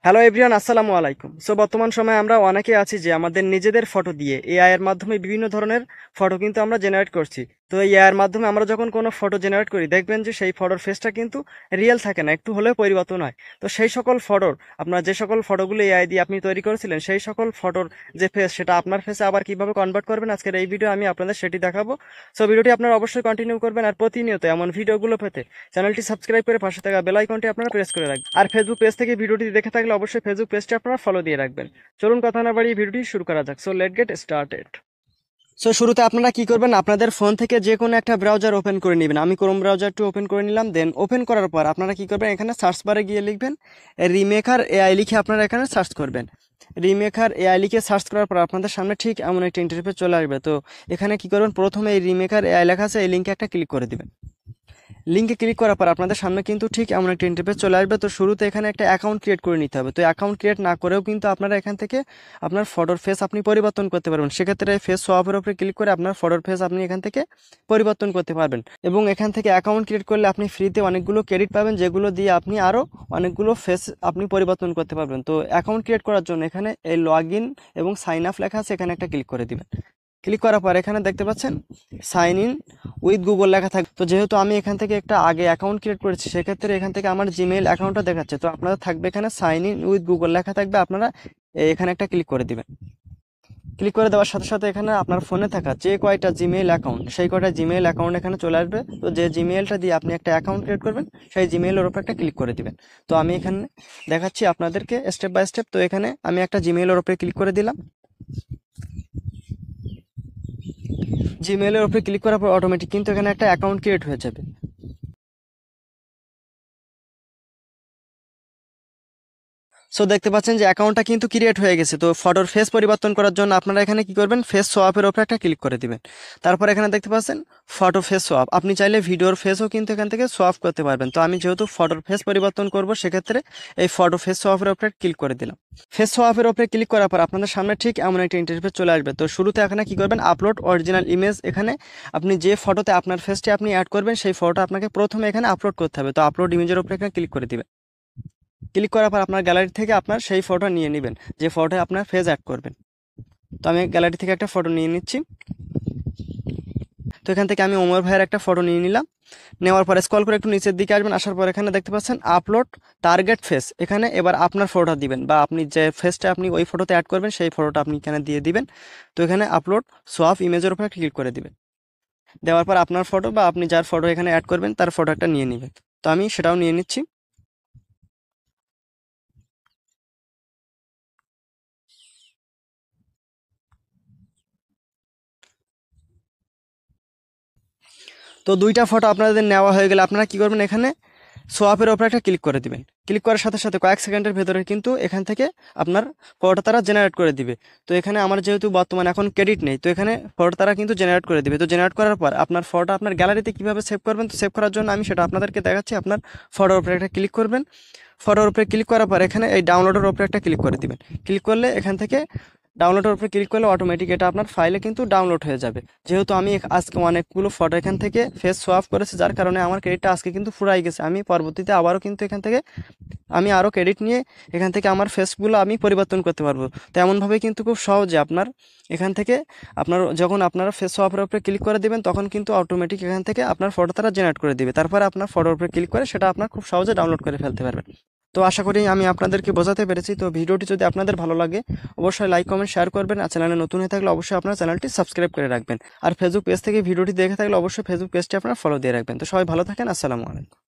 Hello everyone, আসসালামু আলাইকুম। So বর্তমান সময়ে আমরা অনেকে আছি যে আমাদের নিজেদের ফটো দিয়ে এআই এর মাধ্যমে বিভিন্ন ধরনের ফটো কিন্তু আমরা জেনারেট করছি। তো এই এআই এর মাধ্যমে আমরা যখন কোনো ফটো জেনারেট করি, দেখবেন যে সেই ফটোর ফেসটা কিন্তু রিয়েল থাকে না, একটু হলেও পরিবর্তন হয়। তো সেই সকল ফটোর আপনার যে সকল ফটোগুলো এআই দিয়ে আপনি তৈরি করেছিলেন, সেই সকল ফটোর যে ফেস, সেটা আপনার ফেসে আবার কিভাবে কনভার্ট করবেন, আজকের এই ভিডিও আমি আপনাদের সেটি দেখাবো। সো ভিডিওটি আপনারা অবশ্যই কন্টিনিউ করবেন, আর প্রতিনিয়ত এমন ভিডিওগুলো পেতে চ্যানেলটি সাবস্ক্রাইব করে পাশে থাকা বেল আইকনটি আপনারা প্রেস করে রাখবেন। আর ফেসবুক পেজ থেকে ভিডিওটি দেখে থাকলে অবশ্যই ফেসবুক পেজটি আপনারা ফলো দিয়ে রাখবেন। চলুন কথা না বাড়িয়ে ভিডিওটি শুরু করা যাক। So late get started. So শুরুতে আপনারা কি করবেন, আপনাদের ফোন থেকে যে কোনো একটা ব্রাউজার ওপেন করে নেবেন। আমি ক্রোম ব্রাউজারটি ওপেন করে নিলাম। দেন ওপেন করার পর আপনারা কি করবেন, এখানে সার্চ বারে গিয়ে লিখবেন রিমেকার এআই লিখে আপনারা এখানে সার্চ করবেন। রিমেকার এআই লিখে সার্চ করার পর আপনাদের সামনে ঠিক এমন একটা ইন্টারফেস চলে আসবে। তো এখানে কি করবেন, প্রথমে এই রিমেকার এআই লেখা আছে, এই লিঙ্কে একটা ক্লিক করে দিবেন। লিঙ্কে ক্লিক করার পর আপনাদের সামনে কিন্তু ঠিক এমন একটা ইন্টারফেস চলে আসবে। তো শুরুতে এখানে একটা অ্যাকাউন্ট ক্রিয়েট করে নিতে হবে। তো অ্যাকাউন্ট ক্রিয়েট না করেও কিন্তু আপনারা এখান থেকে আপনার ফটোর ফেস আপনি পরিবর্তন করতে পারবেন। সেক্ষেত্রে ফেস সোয়াপের উপরে ক্লিক করে আপনার ফটোর ফেস আপনি এখান থেকে পরিবর্তন করতে পারবেন। এবং এখান থেকে অ্যাকাউন্ট ক্রিয়েট করলে আপনি ফ্রিতে অনেকগুলো ক্রেডিট পাবেন, যেগুলো দিয়ে আপনি আরও অনেকগুলো ফেস আপনি পরিবর্তন করতে পারবেন। তো অ্যাকাউন্ট ক্রিয়েট করার জন্য এখানে এই লগ ইন এবং সাইন আপ লেখা আছে, এখানে একটা ক্লিক করে দিবেন। ক্লিক করার পর এখানে দেখতে পাচ্ছেন সাইন ইন উইথ গুগল লেখা থাকবে। তো যেহেতু আমি এখান থেকে একটা আগে অ্যাকাউন্ট ক্রিয়েট করেছি, সেক্ষেত্রে এখান থেকে আমার জিমেইল অ্যাকাউন্টটা দেখাচ্ছে। তো আপনারা থাকবে এখানে সাইন ইন উইথ গুগল লেখা থাকবে, আপনারা এখানে একটা ক্লিক করে দিবেন। ক্লিক করে দেওয়ার সাথে সাথে এখানে আপনার ফোনে থাকা যে কয়টা জিমেইল অ্যাকাউন্ট, সেই কয়টা জিমেইল অ্যাকাউন্ট এখানে চলে আসবে। তো যে জিমেইলটা দিয়ে আপনি একটা অ্যাকাউন্ট ক্রিয়েট করবেন, সেই জিমেইলের উপর একটা ক্লিক করে দিবেন। তো আমি এখানে দেখাচ্ছি আপনাদেরকে স্টেপ বাই স্টেপ। তো এখানে আমি একটা জিমেইলের উপরে ক্লিক করে দিলাম। জিমেইলের উপরে ক্লিক করার পর অটোমেটিক কিন্তু এখানে একটা অ্যাকাউন্ট ক্রিয়েট হয়ে যাবে। সো দেখতে পাচ্ছেন যে অ্যাকাউন্টটা কিন্তু ক্রিয়েট হয়ে গেছে। তো ফটোর ফেস পরিবর্তন করার জন্য আপনারা এখানে কি করবেন, ফেস সোয়াপের উপরে একটা ক্লিক করে দিবেন। তারপর এখানে দেখতে পাচ্ছেন ফটো ফেস সোয়াপ। আপনি চাইলে ভিডিওর ফেসও কিন্তু এখান থেকে সোয়াপ করতে পারবেন। তো আমি যেহেতু ফটোর ফেস পরিবর্তন করব, সেক্ষেত্রে এই ফটো ফেস সোয়াপের উপরে ক্লিক করে দিলাম। ফেস সোয়াপের উপরে ক্লিক করার পর আপনাদের সামনে ঠিক এমন একটা ইন্টারফেস চলে আসবে। তো শুরুতে এখানে কি করবেন, আপলোড অরিজিনাল ইমেজ। এখানে আপনি যে ফটোতে আপনার ফেসটি আপনি অ্যাড করবেন, সেই ফটোটা আপনাকে প্রথমে এখানে আপলোড করতে হবে। তো আপলোড ইমেজের উপরে এখানে ক্লিক করে দিবেন। ক্লিক করার পর আপনার গ্যালারি থেকে আপনার সেই ফটো নিয়ে নেবেন, যে ফটো আপনার ফেস অ্যাড করবেন। তো আমি গ্যালারি থেকে একটা ফটো নিয়ে নিচ্ছি। তো এখান থেকে আমি ওমর ভাইয়ের একটা ফটো নিয়ে নিলাম। নেওয়ার পরে স্ক্রল করে একটু নিচের দিকে আসবেন। আসার পর এখানে দেখতে পাচ্ছেন আপলোড টার্গেট ফেস। এখানে এবার আপনার ফটোটা দিবেন, বা আপনি যে ফেসটা আপনি ওই ফটোতে অ্যাড করবেন, সেই ফটোটা আপনি এখানে দিয়ে দিবেন। তো এখানে আপলোড সোয়াপ ইমেজের উপরে ক্লিক করে দিবেন। দেওয়ার পর আপনার ফটো বা আপনি যার ফটো এখানে অ্যাড করবেন, তার ফটো একটা নিয়ে নেবেন। তো আমি সেটাও নিয়ে নিচ্ছি। তো দুইটা ফটো আপনাদের নেওয়া হয়ে গেলে আপনারা কি করবেন, এখানে সোয়াপের ওপরে একটা ক্লিক করে দিবেন। ক্লিক করার সাথে সাথে কয়েক সেকেন্ডের ভেতরে কিন্তু এখান থেকে আপনার ফটো তারা জেনারেট করে দিবে। তো এখানে আমার যেহেতু বর্তমানে এখন ক্রেডিট নেই, তো এখানে ফটো তারা কিন্তু জেনারেট করে দিবে। তো জেনারেট করার পর আপনার ফটো আপনার গ্যালারিতে কীভাবে সেভ করবেন, তো সেভ করার জন্য আমি সেটা আপনাদেরকে দেখাচ্ছি। আপনার ফটোর উপরে একটা ক্লিক করবেন। ফটোর উপরে ক্লিক করার পর এখানে এই ডাউনলোডের উপরে একটা ক্লিক করে দিবেন। ক্লিক করলে এখান থেকে ডাউনলোডের উপরে ক্লিক করলে অটোমেটিক এটা আপনার ফাইলে কিন্তু ডাউনলোড হয়ে যাবে। যেহেতু আমি আজকে অনেকগুলো ফটো এখান থেকে ফেস সোয়াপ করেছি, যার কারণে আমার ক্রেডিটটা আজকে কিন্তু ফুরাই গেছে। আমি পরবর্তীতে আবারও কিন্তু এখান থেকে আমি আরও ক্রেডিট নিয়ে এখান থেকে আমার ফেসগুলো আমি পরিবর্তন করতে পারবো। তো এমনভাবে কিন্তু খুব সহজে আপনার এখান থেকে আপনার যখন আপনারা ফেস সোয়াপের উপরে ক্লিক করে দেবেন, তখন কিন্তু অটোমেটিক এখান থেকে আপনার ফটো তারা জেনারেট করে দিবে। তারপরে আপনার ফটোর উপরে ক্লিক করে সেটা আপনার খুব সহজে ডাউনলোড করে ফেলতে পারবেন। তো আশা করি আমি আপনাদেরকে বোঝাতে পেরেছি। তো ভিডিওটি যদি আপনাদের ভালো লাগে, অবশ্যই লাইক কমেন্ট শেয়ার করবেন। আর চ্যানেলে নতুন হয়ে থাকলে অবশ্যই আপনার চ্যানেলটি সাবস্ক্রাইব করে রাখবেন। আর ফেসবুক পেজ থেকে ভিডিওটি দেখে থাকলে অবশ্যই ফেসবুক পেজটি আপনারা ফলো দিয়ে রাখবেন। তো সবাই ভালো থাকেন। আসসালামু আলাইকুম।